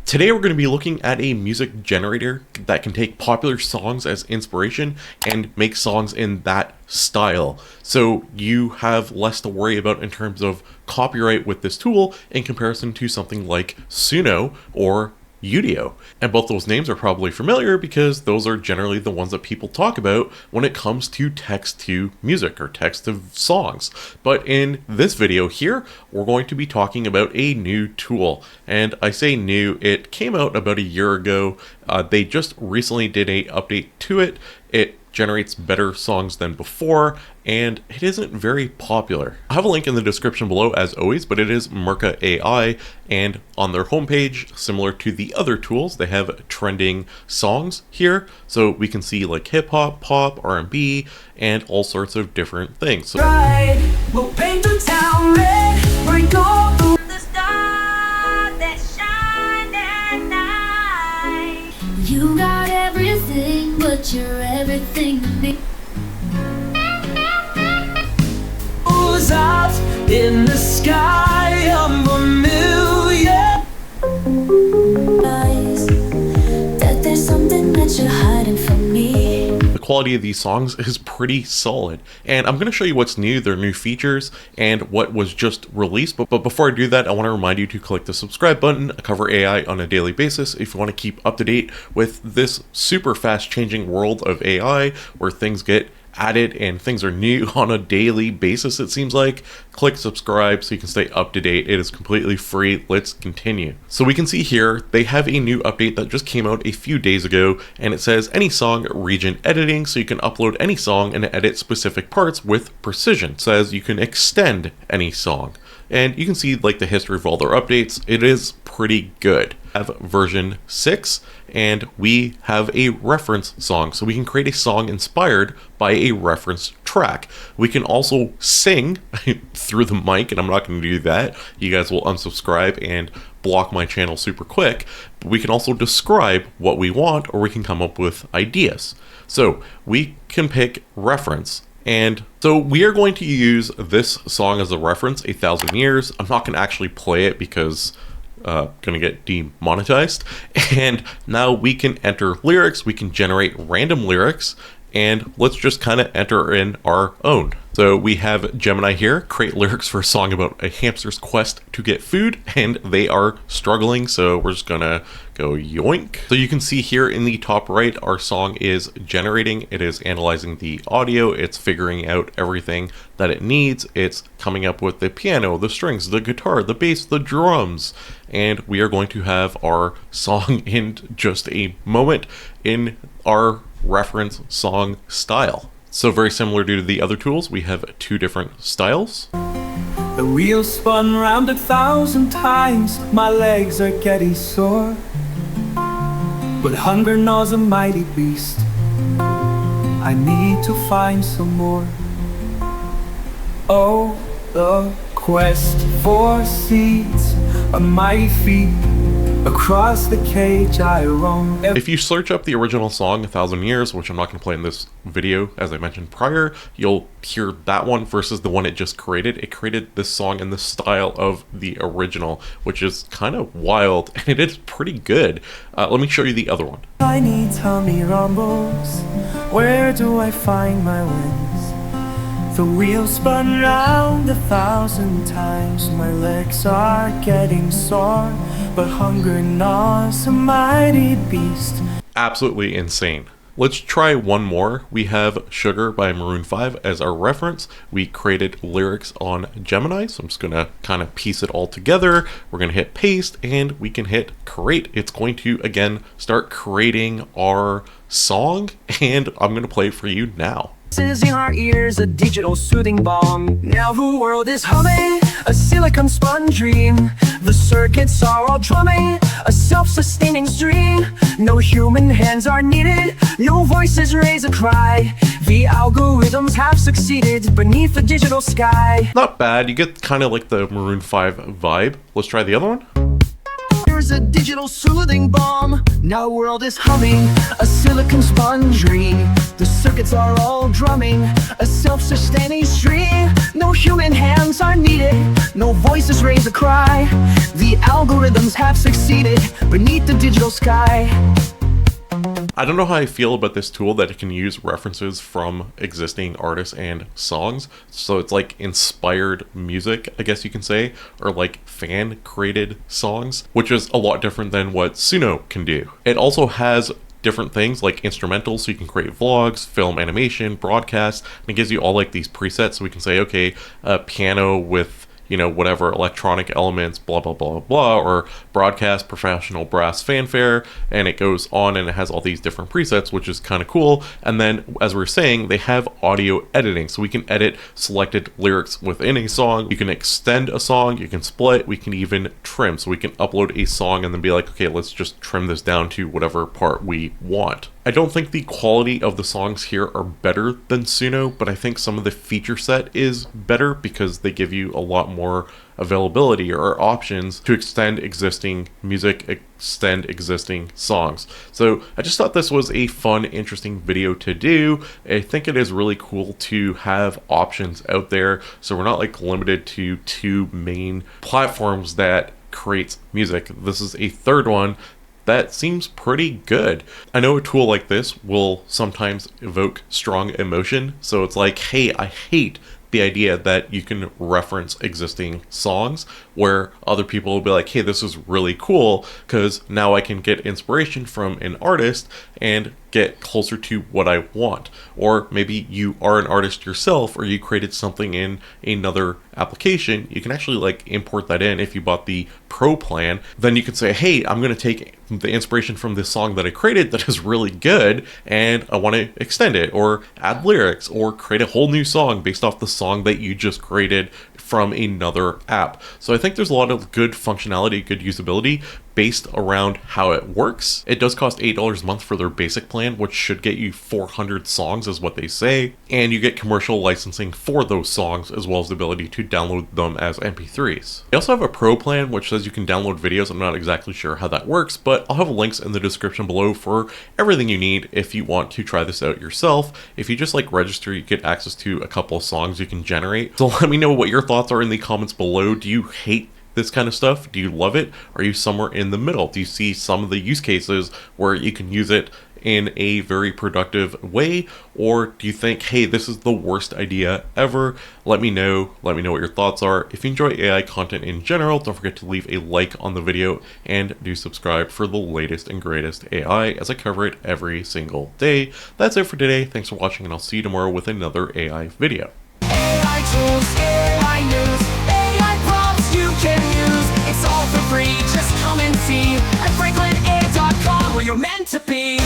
Today we're going to be looking at a music generator that can take popular songs as inspiration and make songs in that style. So you have less to worry about in terms of copyright with this tool in comparison to something like Suno or Udio. And both those names are probably familiar because those are generally the ones that people talk about when it comes to text to music or text to songs. But in this video here, we're going to be talking about a new tool. And I say new, it came out about a year ago. They just recently did an update to it. It generates better songs than before, and it isn't very popular. I have a link in the description below as always, but it is Murf.AI, and on their homepage, similar to the other tools, they have trending songs here, so we can see like hip hop, pop, R&B, and all sorts of different things. So we'll paint the town red, break all the stars that shine at night. You got everything, but you're everything to me. Who's out in the sky of a million Eyes, that there's something that you're hiding from me. the quality of these songs is pretty solid, and I'm going to show you what's new, their new features, and what was just released. But before I do that, I want to remind you to click the subscribe button. I cover AI on a daily basis. If you want to keep up to date with this super fast changing world of AI where things get added and things are new on a daily basis, it seems like, click subscribe so you can stay up to date. It is completely free. Let's continue. So we can see here they have a new update that just came out a few days ago, and it says any song region editing, so you can upload any song and edit specific parts with precision. It says you can extend any song, and you can see like the history of all their updates. It is pretty good. We have version 6, and we have a reference song, so we can create a song inspired by a reference track. We can also sing through the mic, and I'm not going to do that. You guys will unsubscribe and block my channel super quick. But we can also describe what we want, or we can come up with ideas. So we can pick reference. And so we are going to use this song as a reference, 1,000 Years. I'm not going to actually play it because gonna get demonetized. And now we can enter lyrics, we can generate random lyrics, and let's just kind of enter in our own. So we have Gemini here, create lyrics for a song about a hamster's quest to get food, and they are struggling, so we're just gonna go yoink. So you can see here in the top right, our song is generating. It is analyzing the audio, it's figuring out everything that it needs, it's coming up with the piano, the strings, the guitar, the bass, the drums, and we are going to have our song in just a moment in our reference song style. So very similar to the other tools, we have two different styles. The wheel spun round 1,000 times, my legs are getting sore, but hunger gnaws a mighty beast. I need to find some more. Oh, the quest for seeds on my feet. Across the cage I roam. If you search up the original song 1,000 Years, which I'm not going to play in this video as I mentioned prior, you'll hear that one versus the one it just created. It created this song in the style of the original, which is kind of wild, and it is pretty good. Let me show you the other one. Tiny tummy rumbles, where do I find my wings? The wheel spun round 1,000 times, my legs are getting sore, but hunger gnaws a mighty beast. Absolutely insane. Let's try one more. We have Sugar by Maroon 5 as our reference. We created lyrics on Gemini, so I'm just gonna kind of piece it all together. We're gonna hit paste, and we can hit create. It's going to, again, start creating our song, and I'm gonna play it for you now. Is in our ears a digital soothing balm. Now the world is humming, a silicon spun dream. The circuits are all drumming, a self-sustaining stream. No human hands are needed, no voices raise a cry. The algorithms have succeeded beneath the digital sky. Not bad, you get kind of like the Maroon 5 vibe. Let's try the other one. here's a digital soothing balm. Now world is humming, a silicon sponge dream. The circuits are all drumming, a self-sustaining stream. No human hands are needed, no voices raise a cry. The algorithms have succeeded beneath the digital sky. I don't know how I feel about this tool that it can use references from existing artists and songs. So it's like inspired music, I guess you can say, or like fan created songs, which is a lot different than what Suno can do. It also has different things like instrumentals, so you can create vlogs, film animation, broadcast, and it gives you all like these presets. So we can say, okay, a piano with, you know, whatever electronic elements, blah, blah, blah, blah, or broadcast professional brass fanfare, and it goes on and it has all these different presets, which is kind of cool. And then, as we were saying, they have audio editing, so we can edit selected lyrics within a song. You can extend a song, you can split, we can even trim, so we can upload a song and then be like, okay, let's just trim this down to whatever part we want. I don't think the quality of the songs here are better than Suno, but I think some of the feature set is better because they give you a lot more availability or options to extend existing music, extend existing songs. So I just thought this was a fun, interesting video to do. I think it is really cool to have options out there, so we're not like limited to two main platforms that creates music. This is a third one that seems pretty good. I know a tool like this will sometimes evoke strong emotion, so it's like, hey, I hate the idea that you can reference existing songs, where other people will be like, hey, this is really cool because now I can get inspiration from an artist and get closer to what I want. Or maybe you are an artist yourself, or you created something in another application. You can actually like import that in if you bought the pro plan. Then you can say, hey, I'm going to take the inspiration from this song that I created that is really good, and I want to extend it or add lyrics or create a whole new song based off the song that you just created from another app. So I think there's a lot of good functionality, good usability based around how it works. It does cost $8 a month for their basic plan, which should get you 400 songs is what they say, and you get commercial licensing for those songs as well as the ability to download them as MP3s. They also have a pro plan which says you can download videos. I'm not exactly sure how that works, but I'll have links in the description below for everything you need if you want to try this out yourself. If you just like register, you get access to a couple of songs you can generate. So let me know what your thoughts are in the comments below. Do you hate this kind of stuff? Do you love it? Are you somewhere in the middle? Do you see some of the use cases where you can use it in a very productive way? Or do you think, hey, this is the worst idea ever? Let me know what your thoughts are. If you enjoy AI content in general, don't forget to leave a like on the video and do subscribe for the latest and greatest AI as I cover it every single day. That's it for today. Thanks for watching, and I'll see you tomorrow with another AI video. AI tools, AI news, AI prompts you can use. It's all for free, just come and see at FranklinAI.com where you're meant to be.